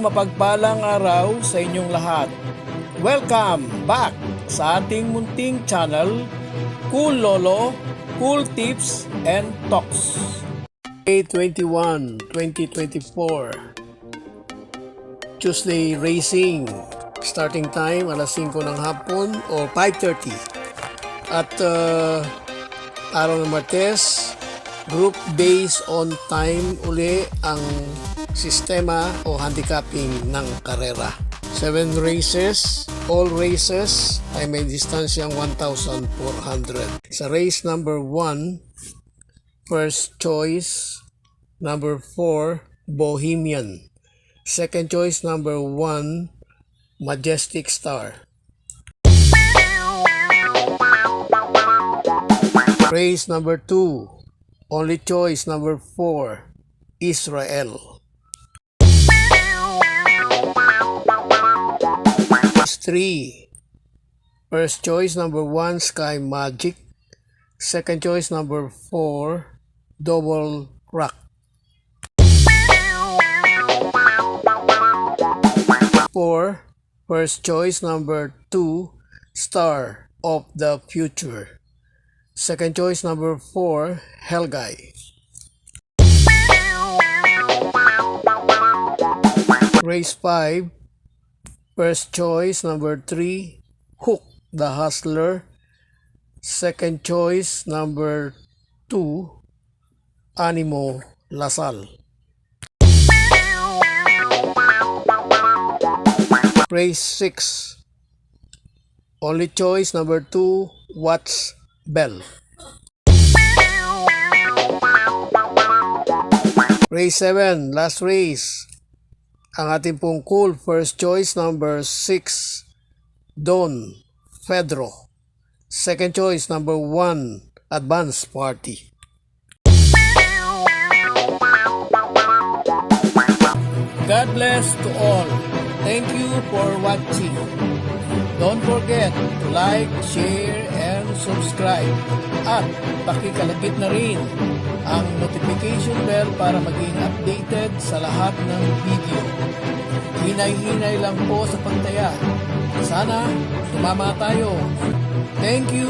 mapagpalang araw sa inyong lahat. Welcome back sa ating munting channel, Cool Lolo, Cool Tips and Talks. May 21, 2024, Tuesday Racing. Starting time alas 5 ng hapon o 5:30. At araw ng Martes, group based on time uli ang sistema o handicapping ng karera. 7 races, all races ay may distansyang 1,400. Sa race number 1, first choice, number 4, Bohemian. Second choice, number 1, Majestic Star. Race number 2, only choice number 4, Israel. Race 3, first choice number 1, Sky Magic. Second choice number 4, Double Rock. First choice number 2, Star of the Future. Second choice number 4, Helgai. Race 5, first choice number 3, Hook the Hustler. Second choice number 2, Animo Lasal. Race 6, only choice number 2, Watts Bell. Race 7, last race. Ang ating pong cool first choice number 6, Don Pedro. Second choice number 1, Advance Party. God bless to all. Thank you for watching. Don't forget to like, share, and subscribe. At pakikalagit na rin ang notification bell para maging updated sa lahat ng video. Hinay-hinay lang po sa pagtaya. Sana tumama tayo. Thank you!